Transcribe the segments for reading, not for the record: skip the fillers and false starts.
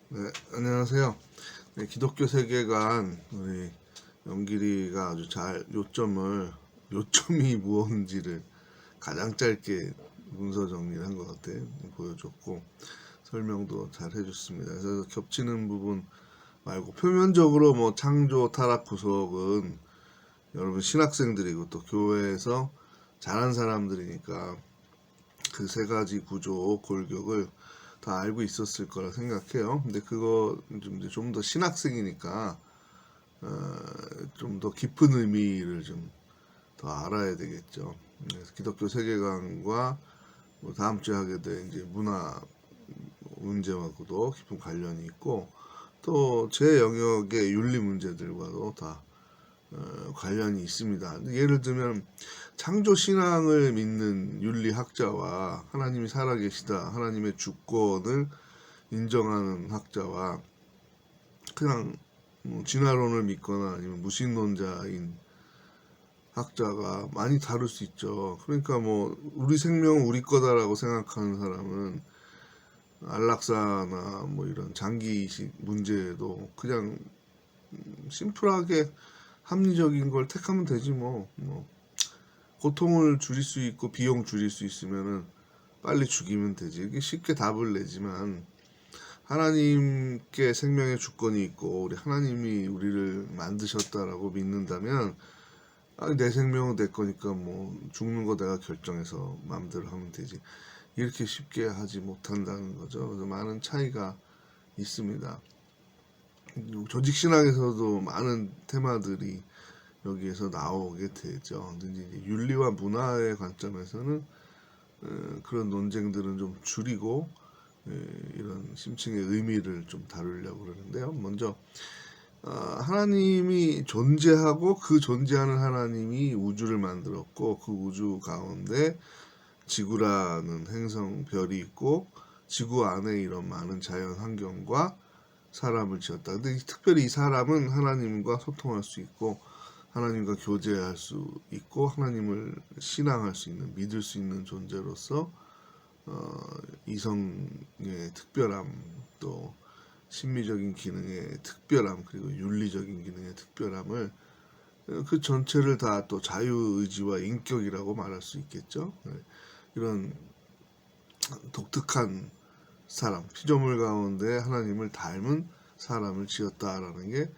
네, 안녕하세요. 네, 기독교 세계관 우리 영길이가 아주 잘 요점이 무엇인지를 가장 짧게 문서 정리를 한 것 같아 보여줬고 설명도 잘 해줬습니다. 그래서 겹치는 부분 말고 표면적으로 뭐 창조, 타락, 구속은 여러분 신학생들이고 또 교회에서 잘한 사람들이니까 그 세 가지 구조 골격을 다 알고 있었을 거라 생각해요. 근데 그거 좀 더 신학생이니까 좀 더 깊은 의미를 좀 더 알아야 되겠죠. 그래서 기독교 세계관과 뭐 다음 주에 하게 될 이제 문화 문제하고도 깊은 관련이 있고 또 제 영역의 윤리 문제들과도 다 관련이 있습니다. 예를 들면 창조 신앙을 믿는 윤리학자와 하나님이 살아계시다, 하나님의 주권을 인정하는 학자와 그냥 진화론을 믿거나 아니면 무신론자인 학자가 많이 다를 수 있죠. 그러니까 뭐 우리 생명은 우리 거다라고 생각하는 사람은 안락사나 뭐 이런 장기 이식 문제도 그냥 심플하게 합리적인 걸 택하면 되지 뭐 고통을 줄일 수 있고 비용 줄일 수 있으면은 빨리 죽이면 되지. 이게 쉽게 답을 내지만 하나님께 생명의 주권이 있고 우리 하나님이 우리를 만드셨다라고 믿는다면 내 생명은 내 거니까 뭐 죽는 거 내가 결정해서 마음대로 하면 되지. 이렇게 쉽게 하지 못한다는 거죠. 그래서 많은 차이가 있습니다. 조직 신학에서도 많은 테마들이 여기에서 나오게 되죠. 근데 이제 윤리와 문화의 관점에서는 그런 논쟁들은 좀 줄이고 이런 심층의 의미를 좀 다루려고 그러는데요. 먼저 하나님이 존재하고 그 존재하는 하나님이 우주를 만들었고 그 우주 가운데 지구라는 행성 별이 있고 지구 안에 이런 많은 자연 환경과 사람을 지었다. 근데 특별히 이 사람은 하나님과 소통할 수 있고 하나님과 교제할 수 있고 하나님을 신앙할 수 있는 믿을 수 있는 존재로서 이성의 특별함 또 심미적인 기능의 특별함 그리고 윤리적인 기능의 특별함을 그 전체를 다 또 자유의지와 인격이라고 말할 수 있겠죠. 이런 독특한 사람, 피조물 가운데 하나님을 닮은 사람을 지었다라는 게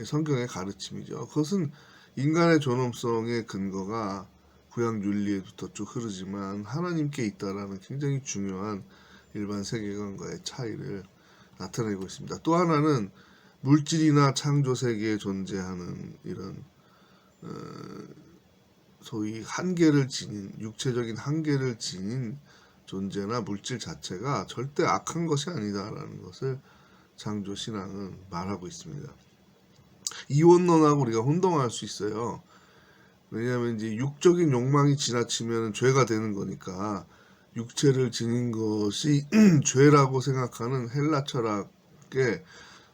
성경의 가르침이죠. 그것은 인간의 존엄성의 근거가 구약 윤리에부터 쭉 흐르지만 하나님께 있다라는 굉장히 중요한 일반 세계관과의 차이를 나타내고 있습니다. 또 하나는 물질이나 창조 세계에 존재하는 이런 소위 한계를 지닌 육체적인 한계를 지닌 존재나 물질 자체가 절대 악한 것이 아니다라는 것을 창조 신앙은 말하고 있습니다. 이원론하고 우리가 혼동할 수 있어요. 왜냐하면 이제 육적인 욕망이 지나치면 죄가 되는 거니까 육체를 지닌 것이 죄라고 생각하는 헬라 철학에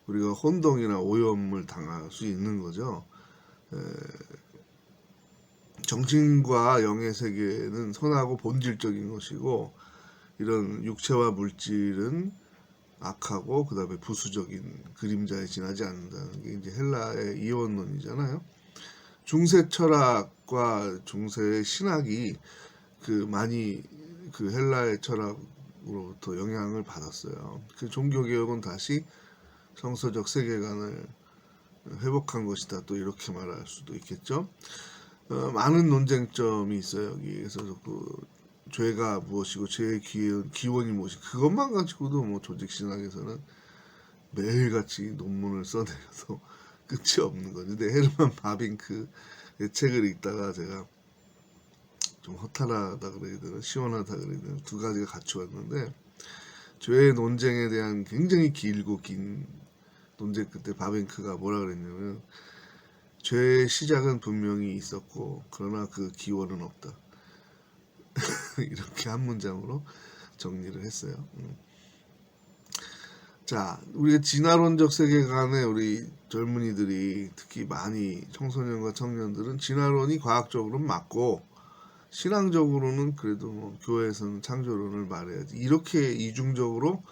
우리가 혼동이나 오염을 당할 수 있는 거죠. 정신과 영의 세계는 선하고 본질적인 것이고 이런 육체와 물질은 악하고 그 다음에 부수적인 그림자에 지나지 않는다는 게 이제 헬라의 이원론이잖아요. 중세 철학과 중세의 신학이 많이 그 헬라의 철학으로부터 영향을 받았어요. 그 종교개혁은 다시 성서적 세계관을 회복한 것이다. 또 이렇게 말할 수도 있겠죠. 많은 논쟁점이 있어요. 여기에서 죄가 무엇이고 죄의 기원이 무엇이 그것만 가지고도 뭐 조직 신학에서는 매일같이 논문을 써내려도 끝이 없는 거죠. 근데 헤르만 바빙크의 책을 읽다가 제가 좀 허탈하다 그래야 되나 시원하다 그래야 되나 두 가지가 같이 왔는데 죄의 논쟁에 대한 굉장히 길고 긴 논쟁 끝에 바빙크가 뭐라 그랬냐면 죄의 시작은 분명히 있었고 그러나 그 기원은 없다. 이렇게 한 문장으로 정리를 했어요. 자, 우리가 진화론적 세계관에 우리 젊은이들이 특히 많이 청소년과 청년들은 진화론이 과학적으로는 맞고 신앙적으로는 그래도 뭐 교회에서는 창조론을 말해야지 이렇게 이중적으로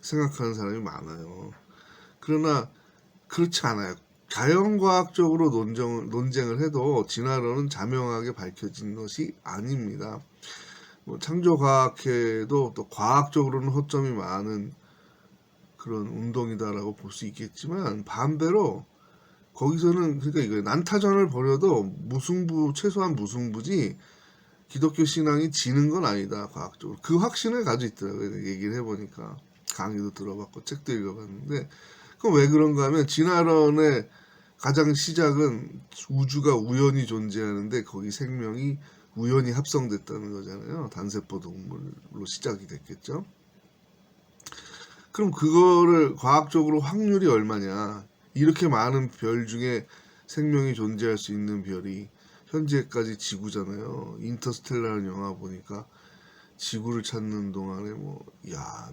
생각하는 사람이 많아요. 그러나 그렇지 않아요. 자연과학적으로 논쟁을 해도 진화론은 자명하게 밝혀진 것이 아닙니다. 뭐 창조과학회도 또 과학적으로는 허점이 많은 그런 운동이다라고 볼 수 있겠지만, 반대로 거기서는 그러니까 이거예요. 난타전을 벌여도 최소한 무승부지 기독교 신앙이 지는 건 아니다, 과학적으로. 그 확신을 가지고 있더라고요. 얘기를 해보니까. 강의도 들어봤고 책도 읽어봤는데, 그럼 왜 그런가 하면 진화론의 가장 시작은 우주가 우연히 존재하는데 거기 생명이 우연히 합성됐다는 거잖아요. 단세포 동물로 시작이 됐겠죠. 그럼 그거를 과학적으로 확률이 얼마냐, 이렇게 많은 별 중에 생명이 존재할 수 있는 별이 현재까지 지구잖아요. 인터스텔라라는 영화 보니까 지구를 찾는 동안에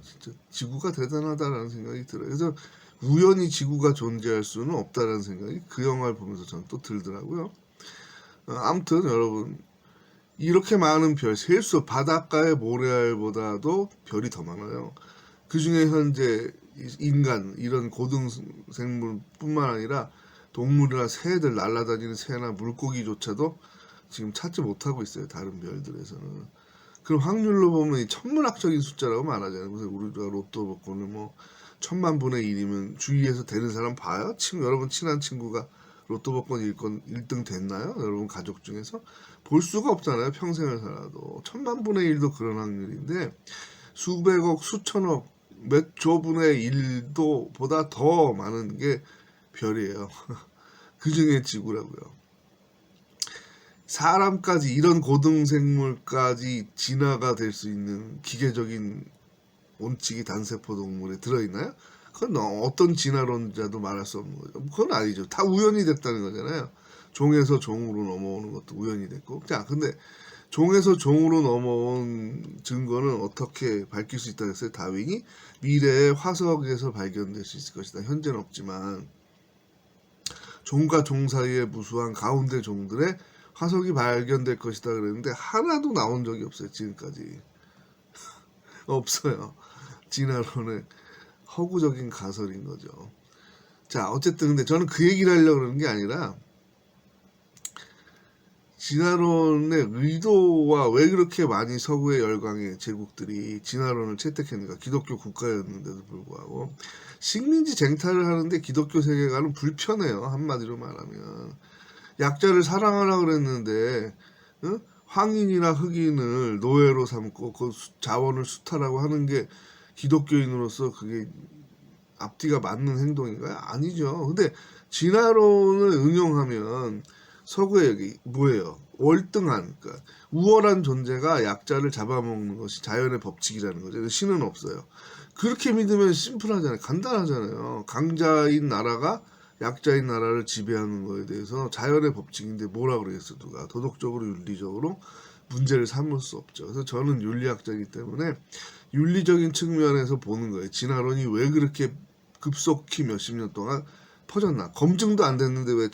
진짜 지구가 대단하다라는 생각이 들어요. 그래서 우연히 지구가 존재할 수는 없다라는 생각이 그 영화를 보면서 저는 또 들더라고요. 아무튼 여러분, 이렇게 많은 별, 셀 수, 바닷가의 모래알보다도 별이 더 많아요. 그 중에 현재 인간, 이런 고등생물뿐만 아니라 동물이나 새들, 날아다니는 새나 물고기조차도 지금 찾지 못하고 있어요. 다른 별들에서는. 그럼 확률로 보면 이 천문학적인 숫자라고 말하잖아요. 그래서 우리가 로또 복권을 1000만 분의 1이면 주위에서 되는 사람 봐요? 여러분 친한 친구가 로또 복권 1등 됐나요? 여러분 가족 중에서? 볼 수가 없잖아요. 평생을 살아도. 1000만 분의 1도 그런 확률인데, 수백억, 수천억, 몇 조분의 1도 보다 더 많은 게 별이에요. 그 중에 지구라고요. 사람까지, 이런 고등생물까지 진화가 될 수 있는 기계적인 원칙이 단세포 동물에 들어있나요? 그건 어떤 진화론자도 말할 수 없는 거죠. 그건 아니죠. 다 우연히 됐다는 거잖아요. 종에서 종으로 넘어오는 것도 우연히 됐고. 자, 근데 종에서 종으로 넘어온 증거는 어떻게 밝힐 수 있다고 했어요? 다윈이 미래에 화석에서 발견될 수 있을 것이다. 현재는 없지만 종과 종 사이에 무수한 가운데 종들의 화석이 발견될 것이다 그랬는데 하나도 나온 적이 없어요. 지금까지. 없어요. 진화론의 허구적인 가설인 거죠. 자, 어쨌든 근데 저는 그 얘기를 하려고 그러는 게 아니라, 진화론의 의도와 왜 그렇게 많이 서구의 열강의 제국들이 진화론을 채택했는가. 기독교 국가였는데도 불구하고 식민지 쟁탈을 하는데 기독교 세계관은 불편해요. 한마디로 말하면 약자를 사랑하라 그랬는데 황인이나 흑인을 노예로 삼고 그 자원을 수탈하고 하는 게 기독교인으로서 그게 앞뒤가 맞는 행동인가요? 아니죠. 근데 진화론을 응용하면 서구의 여기 뭐예요? 월등한, 그러니까 우월한 존재가 약자를 잡아먹는 것이 자연의 법칙이라는 거죠. 신은 없어요. 그렇게 믿으면 심플하잖아요. 간단하잖아요. 강자인 나라가 약자인 나라를 지배하는 거에 대해서 자연의 법칙인데 뭐라 그러겠어, 누가. 도덕적으로 윤리적으로 문제를 삼을 수 없죠. 그래서 저는 윤리학자이기 때문에 윤리적인 측면에서 보는 거예요. 진화론이 왜 그렇게 급속히 몇십 년 동안 퍼졌나. 검증도 안 됐는데 왜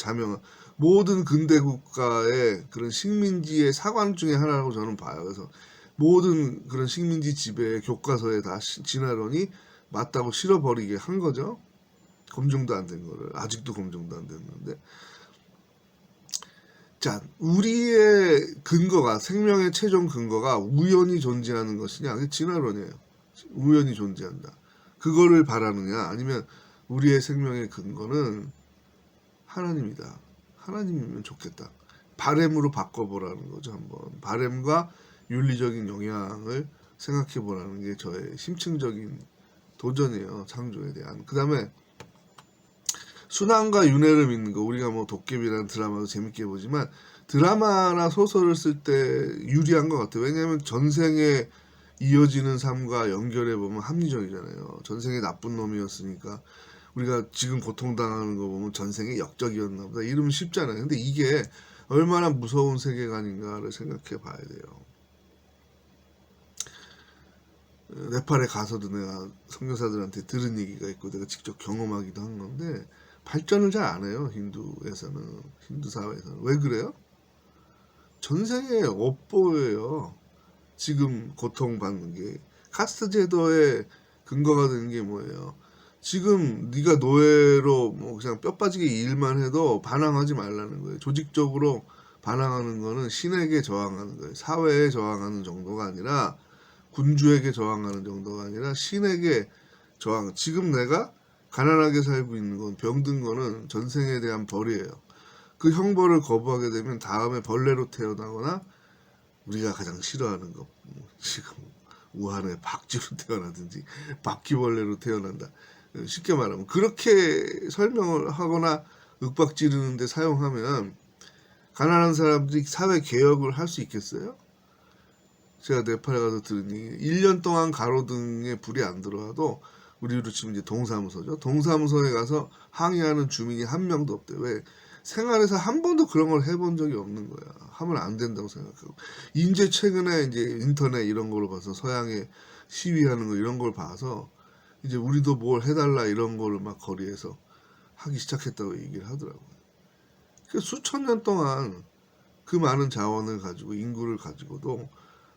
모든 근대 국가의 그런 식민지의 사관 중에 하나라고 저는 봐요. 그래서 모든 그런 식민지 지배의 교과서에 다 진화론이 맞다고 실어버리게 한 거죠. 검증도 안 된 거를. 아직도 검증도 안 됐는데. 자, 우리의 근거가, 생명의 최종 근거가 우연히 존재하는 것이냐? 그게 진화론이에요. 우연히 존재한다. 그거를 바라느냐? 아니면 우리의 생명의 근거는 하나님이다. 하나님이면 좋겠다. 바램으로 바꿔보라는 거죠. 한번 바램과 윤리적인 영향을 생각해보라는 게 저의 심층적인 도전이에요. 창조에 대한. 그 다음에 순환과 윤회를 믿는 거. 우리가 도깨비라는 드라마도 재밌게 보지만 드라마나 소설을 쓸 때 유리한 것 같아요. 왜냐하면 전생에 이어지는 삶과 연결해보면 합리적이잖아요. 전생에 나쁜 놈이었으니까 우리가 지금 고통당하는 거 보면 전생에 역적이었나 보다 이러면 쉽잖아요. 근데 이게 얼마나 무서운 세계관인가를 생각해 봐야 돼요. 네팔에 가서도 내가 선교사들한테 들은 얘기가 있고 내가 직접 경험하기도 한 건데, 발전을 잘 안 해요. 힌두에서는, 힌두 사회에서는. 왜 그래요? 전생에 업보예요. 지금 고통받는 게. 카스트 제도의 근거가 되는 게 뭐예요? 지금 네가 노예로 뭐 그냥 뼈 빠지게 일만 해도 반항하지 말라는 거예요. 조직적으로 반항하는 거는 신에게 저항하는 거예요. 사회에 저항하는 정도가 아니라 군주에게 저항하는 정도가 아니라 신에게 저항. 지금 내가 가난하게 살고 있는 건 병든 거는 전생에 대한 벌이에요. 그 형벌을 거부하게 되면 다음에 벌레로 태어나거나 우리가 가장 싫어하는 거 지금 우한에 박쥐로 태어나든지 바퀴벌레로 태어난다. 쉽게 말하면 그렇게 설명을 하거나 윽박 지르는데 사용하면 가난한 사람들이 사회 개혁을 할 수 있겠어요? 제가 네팔에 가서 들은 얘기 1년 동안 가로등에 불이 안 들어와도 우리로 치면 이제 동사무소죠. 동사무소에 가서 항의하는 주민이 한 명도 없대. 왜? 생활에서 한 번도 그런 걸 해본 적이 없는 거야. 하면 안 된다고 생각하고. 이제 최근에 이제 인터넷 이런 걸로 봐서 서양에 시위하는 거 이런 걸 봐서 이제 우리도 뭘 해달라 이런 거를 막 거리에서 하기 시작했다고 얘기를 하더라고요. 그 수천 년 동안 그 많은 자원을 가지고 인구를 가지고도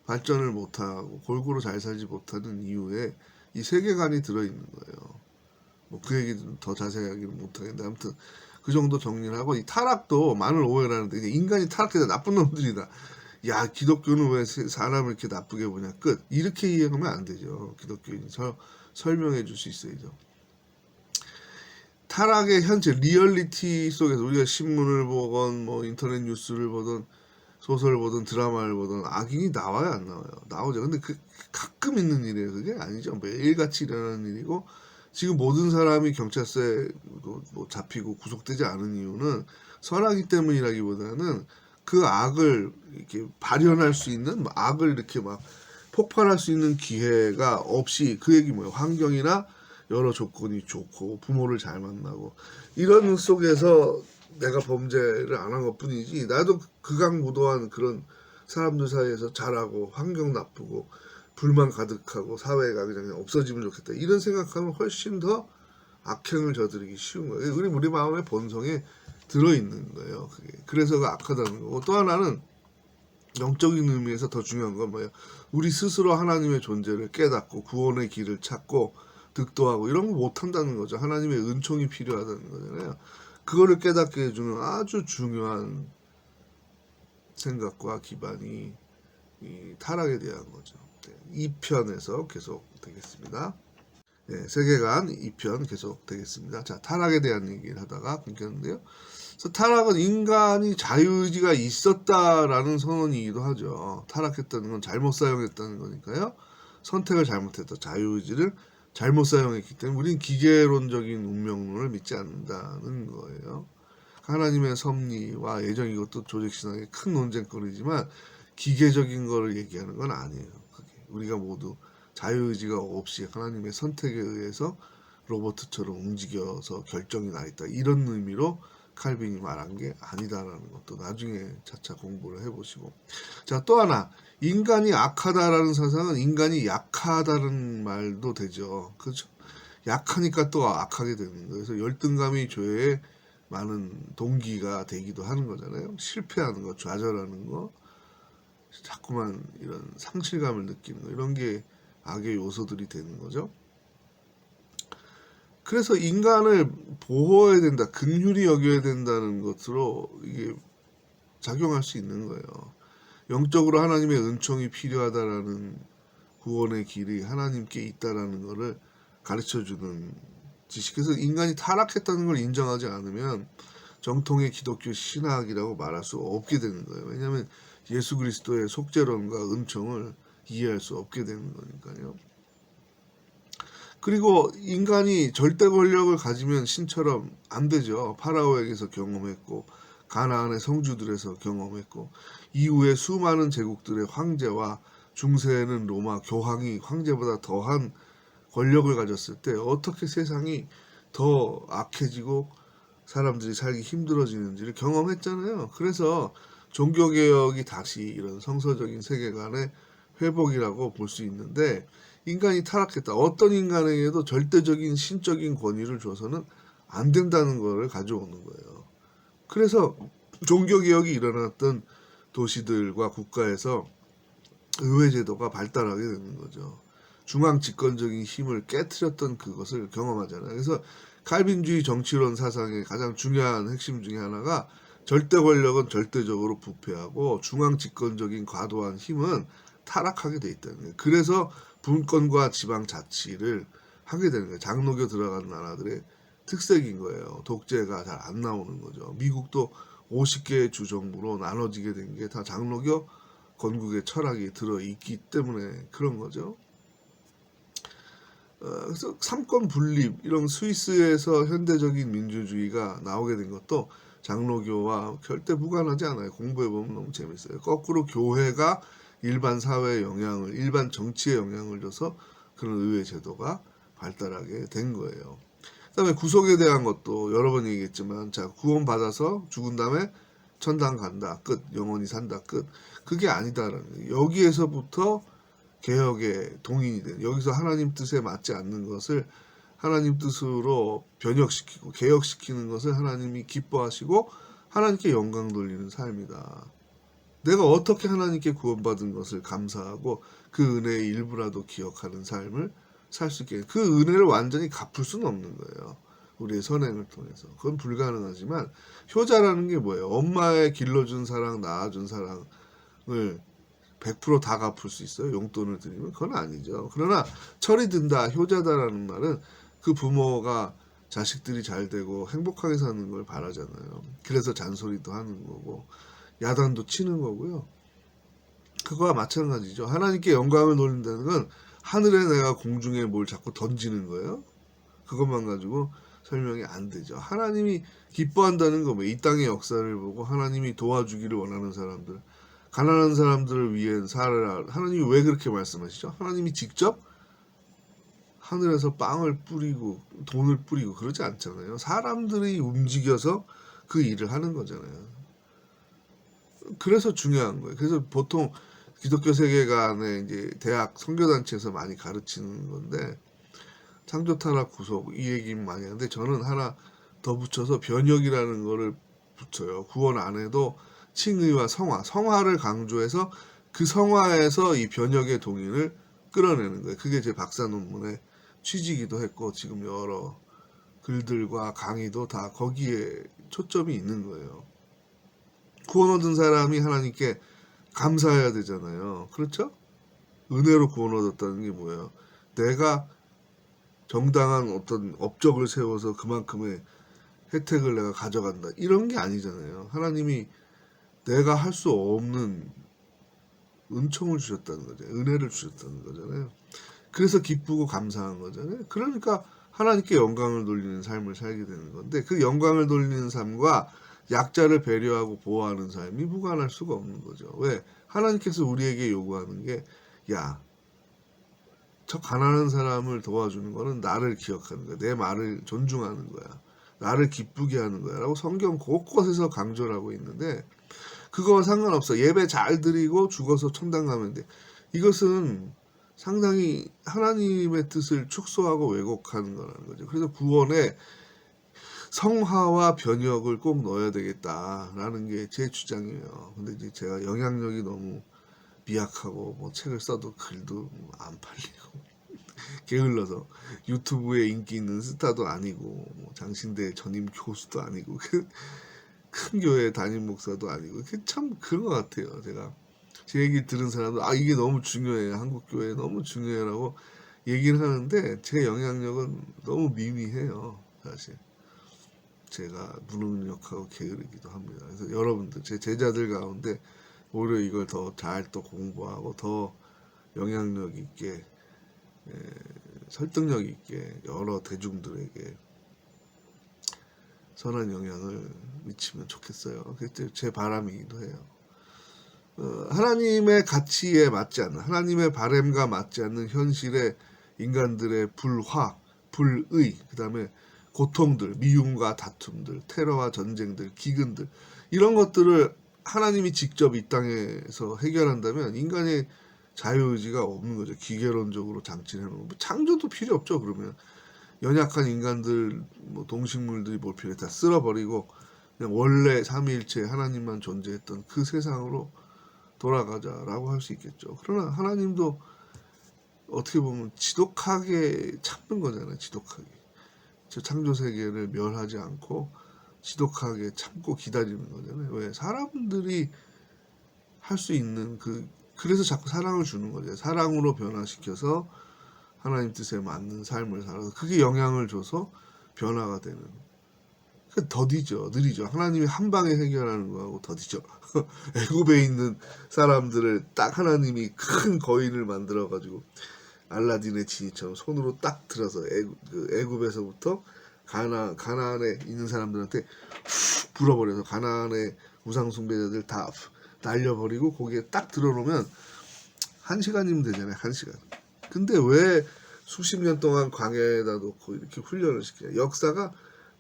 발전을 못하고 골고루 잘 살지 못하는 이유에 이 세계관이 들어있는 거예요. 뭐 그 얘기는 더 자세하게는 못하겠는데 아무튼 그 정도 정리를 하고 이 타락도 많은 오해를 하는데 이제 인간이 타락해서 나쁜 놈들이다. 야 기독교는 왜 사람을 이렇게 나쁘게 보냐 끝 이렇게 이해하면 안 되죠. 기독교인이 설명해 줄 수 있어야죠. 타락의 현재 리얼리티 속에서 우리가 신문을 보건 뭐 인터넷 뉴스를 보던 소설 보든 드라마를 보든 악인이 나와요 안 나와요? 나오죠. 근데 그 가끔 있는 일이에요. 그게 아니죠. 매일같이 일어나는 일이고 지금 모든 사람이 경찰서에 뭐 잡히고 구속되지 않은 이유는 선하기 때문이라기보다는 그 악을 이렇게 발현할 수 있는 악을 이렇게 막 폭발할 수 있는 기회가 없이 그 얘기 뭐예요? 환경이나 여러 조건이 좋고 부모를 잘 만나고 이런 속에서 내가 범죄를 안 한 것뿐이지 나도 극악무도한 그런 사람들 사이에서 자라고 환경 나쁘고 불만 가득하고 사회가 그냥 없어지면 좋겠다 이런 생각하면 훨씬 더 악행을 저지르기 쉬운 거예요. 우리 마음의 본성에 들어있는 거예요. 그게. 그래서 그 악하다는 거고 또 하나는 영적인 의미에서 더 중요한 건 뭐예요? 우리 스스로 하나님의 존재를 깨닫고 구원의 길을 찾고 득도하고 이런 거 못한다는 거죠. 하나님의 은총이 필요하다는 거잖아요. 그거를 깨닫게 해주는 아주 중요한 생각과 기반이 이 타락에 대한 거죠. 2편에서 계속 되겠습니다. 네, 세계관 2편 계속 되겠습니다. 자, 타락에 대한 얘기를 하다가 끊겼는데요. 그래서 타락은 인간이 자유의지가 있었다라는 선언이기도 하죠. 타락했다는 건 잘못 사용했다는 거니까요. 선택을 잘못했다. 자유의지를 잘못 사용했기 때문에 우리는 기계론적인 운명론을 믿지 않는다는 거예요. 하나님의 섭리와 예정 이것도 조직신학의 큰 논쟁거리지만 기계적인 거를 얘기하는 건 아니에요. 그게. 우리가 모두 자유의지가 없이 하나님의 선택에 의해서 로버트처럼 움직여서 결정이 나 있다. 이런 의미로 칼빈이 말한 게 아니다라는 것도 나중에 차차 공부를 해보시고. 자, 또 하나. 인간이 악하다라는 사상은 인간이 약하다는 말도 되죠. 그렇죠? 약하니까 또 악하게 되는 거예요. 그래서 열등감이 죄의 많은 동기가 되기도 하는 거잖아요. 실패하는 거, 좌절하는 거, 자꾸만 이런 상실감을 느끼는 거, 이런 게 악의 요소들이 되는 거죠. 그래서 인간을 보호해야 된다, 긍휼히 여겨야 된다는 것으로 이게 작용할 수 있는 거예요. 영적으로 하나님의 은총이 필요하다라는 구원의 길이 하나님께 있다라는 것을 가르쳐주는 지식. 그래서 인간이 타락했다는 걸 인정하지 않으면 정통의 기독교 신학이라고 말할 수 없게 되는 거예요. 왜냐하면 예수 그리스도의 속죄론과 은총을 이해할 수 없게 되는 거니까요. 그리고 인간이 절대 권력을 가지면 신처럼 안 되죠. 파라오에게서 경험했고 가나안의 성주들에서 경험했고 이후에 수많은 제국들의 황제와 중세에는 로마 교황이 황제보다 더한 권력을 가졌을 때 어떻게 세상이 더 악해지고 사람들이 살기 힘들어지는지를 경험했잖아요. 그래서 종교개혁이 다시 이런 성서적인 세계관의 회복이라고 볼 수 있는데 인간이 타락했다. 어떤 인간에게도 절대적인 신적인 권위를 줘서는 안 된다는 것을 가져오는 거예요. 그래서 종교개혁이 일어났던 도시들과 국가에서 의회제도가 발달하게 되는 거죠. 중앙 집권적인 힘을 깨트렸던 그것을 경험하잖아요. 그래서 칼빈주의 정치론 사상의 가장 중요한 핵심 중에 하나가 절대 권력은 절대적으로 부패하고 중앙 집권적인 과도한 힘은 타락하게 돼 있다는 거예요. 그래서 분권과 지방 자치를 하게 되는 거예요. 장로교 들어간 나라들의 특색인 거예요. 독재가 잘 안 나오는 거죠. 미국도 50개의 주정부로 나눠지게 된 게 다 장로교 건국의 철학이 들어있기 때문에 그런 거죠. 그래서 삼권 분립 이런 스위스에서 현대적인 민주주의가 나오게 된 것도 장로교와 절대 무관하지 않아요. 공부해보면 너무 재밌어요. 거꾸로 교회가 일반 사회에 영향을, 일반 정치에 영향을 줘서 그런 의회 제도가 발달하게 된 거예요. 그 다음에 구속에 대한 것도 여러 번 얘기했지만, 자, 구원 받아서 죽은 다음에 천당 간다, 끝. 영원히 산다, 끝. 그게 아니다라는 거예요. 여기에서부터 개혁에 동인이 된, 여기서 하나님 뜻에 맞지 않는 것을 하나님 뜻으로 변혁시키고 개혁시키는 것을 하나님이 기뻐하시고 하나님께 영광 돌리는 삶이다. 내가 어떻게 하나님께 구원받은 것을 감사하고 그 은혜의 일부라도 기억하는 삶을 살 수 있게, 그 은혜를 완전히 갚을 수는 없는 거예요. 우리의 선행을 통해서. 그건 불가능하지만, 효자라는 게 뭐예요? 엄마의 길러준 사랑, 낳아준 사랑을 100%다 갚을 수 있어요? 용돈을 드리면? 그건 아니죠. 그러나 철이 든다, 효자다라는 말은 그 부모가 자식들이 잘 되고 행복하게 사는 걸 바라잖아요. 그래서 잔소리도 하는 거고 야단도 치는 거고요. 그거와 마찬가지죠. 하나님께 영광을 돌린다는 건 하늘에 내가 공중에 뭘 자꾸 던지는 거예요. 그것만 가지고 설명이 안 되죠. 하나님이 기뻐한다는 거, 이 땅의 역사를 보고 하나님이 도와주기를 원하는 사람들, 가난한 사람들을 위해 살아라. 하나님이 왜 그렇게 말씀하시죠? 하나님이 직접 하늘에서 빵을 뿌리고 돈을 뿌리고 그러지 않잖아요. 사람들이 움직여서 그 일을 하는 거잖아요. 그래서 중요한 거예요. 그래서 보통 기독교 세계관의 이제 대학 선교단체에서 많이 가르치는 건데, 창조 타락 구속 이 얘기 많이 하는데, 저는 하나 더 붙여서 변혁이라는 거를 붙여요. 구원 안에도 칭의와 성화를 강조해서 그 성화에서 이 변혁의 동인을 끌어내는 거예요. 그게 제 박사 논문의 취지이기도 했고, 지금 여러 글들과 강의도 다 거기에 초점이 있는 거예요. 구원 얻은 사람이 하나님께 감사해야 되잖아요. 그렇죠? 은혜로 구원 얻었다는 게 뭐예요? 내가 정당한 어떤 업적을 세워서 그만큼의 혜택을 내가 가져간다, 이런 게 아니잖아요. 하나님이 내가 할 수 없는 은총을 주셨다는 거죠. 은혜를 주셨다는 거잖아요. 그래서 기쁘고 감사한 거잖아요. 그러니까 하나님께 영광을 돌리는 삶을 살게 되는 건데, 그 영광을 돌리는 삶과 약자를 배려하고 보호하는 삶이 무관할 수가 없는 거죠. 왜? 하나님께서 우리에게 요구하는 게, 야, 저 가난한 사람을 도와주는 거는 나를 기억하는 거야. 내 말을 존중하는 거야. 나를 기쁘게 하는 거야. 라고 성경 곳곳에서 강조를 하고 있는데, 그거와 상관없어. 예배 잘 드리고 죽어서 천당 가면 돼. 이것은 상당히 하나님의 뜻을 축소하고 왜곡하는 거라는 거죠. 그래서 구원에 성화와 변혁을 꼭 넣어야 되겠다라는 게 제 주장이에요. 근데 이제 제가 영향력이 너무 미약하고, 뭐 책을 써도 글도 안 팔리고 게을러서 유튜브에 인기 있는 스타도 아니고, 뭐 장신대 전임 교수도 아니고 큰 교회 담임 목사도 아니고, 참 그런 것 같아요. 제가 제 얘기 들은 사람도 이게 너무 중요해, 한국 교회 너무 중요해라고 얘기를 하는데, 제 영향력은 너무 미미해요. 사실 제가 무능력하고 게으르기도 합니다. 그래서 여러분들, 제 제자들 가운데 오히려 이걸 더 잘 또 공부하고 더 영향력 있게, 설득력 있게 여러 대중들에게 선한 영향을 미치면 좋겠어요. 그게 제 바람이기도 해요. 하나님의 가치에 맞지 않는, 하나님의 바램과 맞지 않는 현실의 인간들의 불화, 불의, 그 다음에 고통들, 미움과 다툼들, 테러와 전쟁들, 기근들, 이런 것들을 하나님이 직접 이 땅에서 해결한다면 인간의 자유의지가 없는 거죠. 기계론적으로 장치를 해놓은 거. 창조도 필요 없죠. 그러면 연약한 인간들, 뭐 동식물들이 뭘 필요해, 다 쓸어버리고 그냥 원래 삼위일체 하나님만 존재했던 그 세상으로 돌아가자라고 할 수 있겠죠. 그러나 하나님도 어떻게 보면 지독하게 참는 거잖아요. 지독하게. 저 창조 세계를 멸하지 않고 지독하게 참고 기다리는 거잖아요. 왜? 사람들이 할 수 있는 그래서 자꾸 사랑을 주는 거죠. 사랑으로 변화시켜서 하나님 뜻에 맞는 삶을 살아서 그게 영향을 줘서 변화가 되는. 더디죠. 느리죠. 하나님이 한 방에 해결하는 거하고 더디죠. 애굽에 있는 사람들을 딱 하나님이 큰 거인을 만들어 가지고 알라딘의 지니처럼 손으로 딱 들어서 애굽에서부터 가나안에 있는 사람들한테 훅 불어버려서 가나안의 우상 숭배자들 다 날려버리고 거기에 딱 들어놓으면 1시간이면 되잖아요. 1시간. 근데 왜 수십 년 동안 광야에다 놓고 이렇게 훈련을 시키냐. 역사가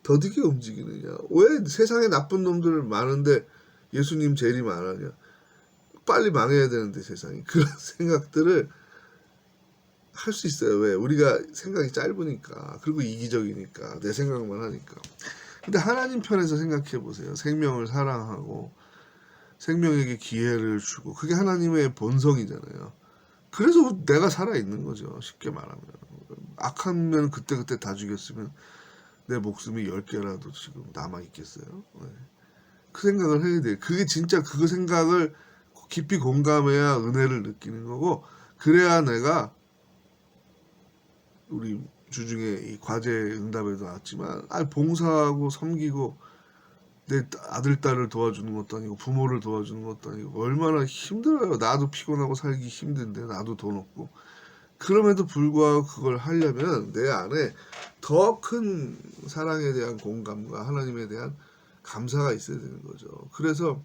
더디게 움직이느냐. 왜 세상에 나쁜 놈들 많은데 예수님 재림 안 하냐. 빨리 망해야 되는데 세상이. 그런 생각들을 할 수 있어요. 왜? 우리가 생각이 짧으니까. 그리고 이기적이니까. 내 생각만 하니까. 근데 하나님 편에서 생각해 보세요. 생명을 사랑하고 생명에게 기회를 주고 그게 하나님의 본성이잖아요. 그래서 내가 살아있는 거죠. 쉽게 말하면. 악하면 그때그때 다 죽였으면 내 목숨이 10개라도 지금 남아있겠어요. 네. 그 생각을 해야 돼. 그게 진짜 그 생각을 깊이 공감해야 은혜를 느끼는 거고 그래야 내가 우리 주중에 이 과제 응답에도 나왔지만 봉사하고 섬기고 내 아들 딸을 도와주는 것도 아니고 부모를 도와주는 것도 아니고 얼마나 힘들어요. 나도 피곤하고 살기 힘든데 나도 돈 없고 그럼에도 불구하고 그걸 하려면 내 안에 더 큰 사랑에 대한 공감과 하나님에 대한 감사가 있어야 되는 거죠. 그래서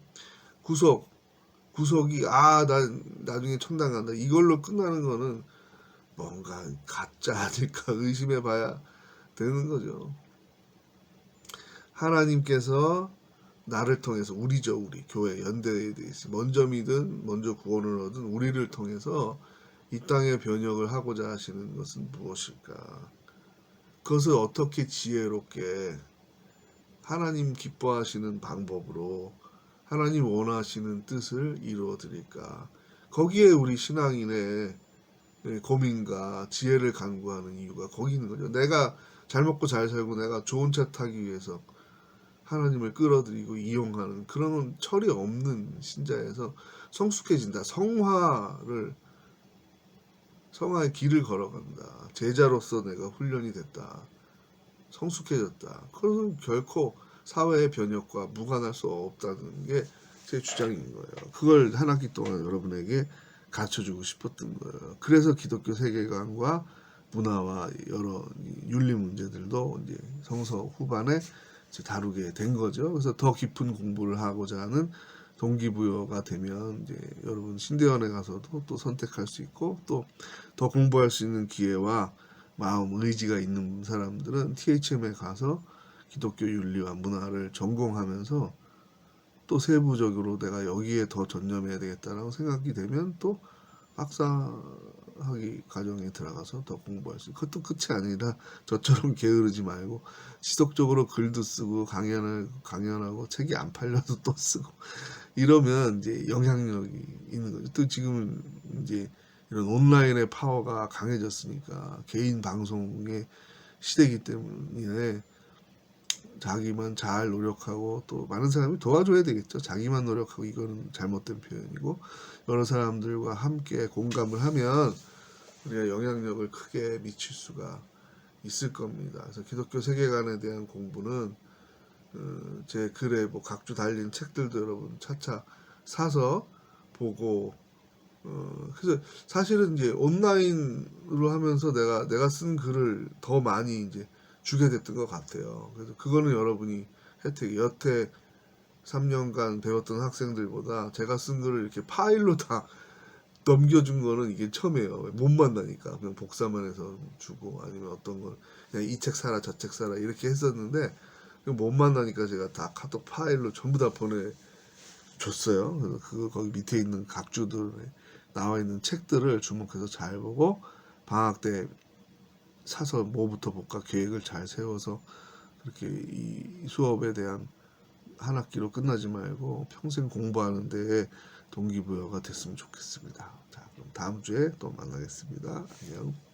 구속이 난 나중에 천당 간다 이걸로 끝나는 거는 뭔가 가짜 아닐까 의심해 봐야 되는 거죠. 하나님께서 나를 통해서 우리 교회 연대에 대해서 먼저 믿은 먼저 구원을 얻은 우리를 통해서 이 땅의 변혁을 하고자 하시는 것은 무엇일까? 그것을 어떻게 지혜롭게 하나님 기뻐하시는 방법으로 하나님 원하시는 뜻을 이루어 드릴까? 거기에 우리 신앙인의 고민과 지혜를 간구하는 이유가 거기 있는 거죠. 내가 잘 먹고 잘 살고 내가 좋은 차 타기 위해서 하나님을 끌어들이고 이용하는 그런 철이 없는 신자에서 성숙해진다. 성화의 길을 걸어간다. 제자로서 내가 훈련이 됐다. 성숙해졌다. 그것은 결코 사회의 변혁과 무관할 수 없다는 게 제 주장인 거예요. 그걸 한 학기 동안 여러분에게 가르쳐주고 싶었던 거예요. 그래서 기독교 세계관과 문화와 여러 윤리 문제들도 이제 성서 후반에 다루게 된 거죠. 그래서 더 깊은 공부를 하고자 하는 동기부여가 되면 이제 여러분 신대원에 가서도 또 선택할 수 있고 또 더 공부할 수 있는 기회와 마음 의지가 있는 사람들은 THM에 가서 기독교 윤리와 문화를 전공하면서 또 세부적으로 내가 여기에 더 전념해야 되겠다라고 생각이 되면 또 박사학위 과정에 들어가서 더 공부할 수 있고 그것도 끝이 아니라 저처럼 게으르지 말고 지속적으로 글도 쓰고 강연하고 책이 안 팔려도 또 쓰고 이러면 이제 영향력이 있는 거죠. 또 지금은 이제 이런 온라인의 파워가 강해졌으니까 개인 방송의 시대이기 때문에 자기만 잘 노력하고 또 많은 사람이 도와줘야 되겠죠. 자기만 노력하고 이거는 잘못된 표현이고 여러 사람들과 함께 공감을 하면 우리가 영향력을 크게 미칠 수가 있을 겁니다. 그래서 기독교 세계관에 대한 공부는 제 글에 뭐 각주 달린 책들도 여러분 차차 사서 보고 그래서 사실은 이제 온라인으로 하면서 내가 쓴 글을 더 많이 이제 주게 됐던 것 같아요. 그래서 그거는 여러분이 여태 3년간 배웠던 학생들보다 제가 쓴 글을 이렇게 파일로 다 넘겨준 거는 이게 처음이에요. 못 만나니까 그냥 복사만 해서 주고 아니면 어떤 걸 그냥 이 책 사라 저 책 사라 이렇게 했었는데 못 만나니까 제가 다 카톡 파일로 전부 다 보내줬어요. 그래서 거기 밑에 있는 각주들에 나와 있는 책들을 주목해서 잘 보고 방학 때 사서 뭐부터 볼까 계획을 잘 세워서 그렇게 이 수업에 대한 한 학기로 끝나지 말고 평생 공부하는 데 동기부여가 됐으면 좋겠습니다. 자, 다음 주에 또 만나겠습니다. 안녕.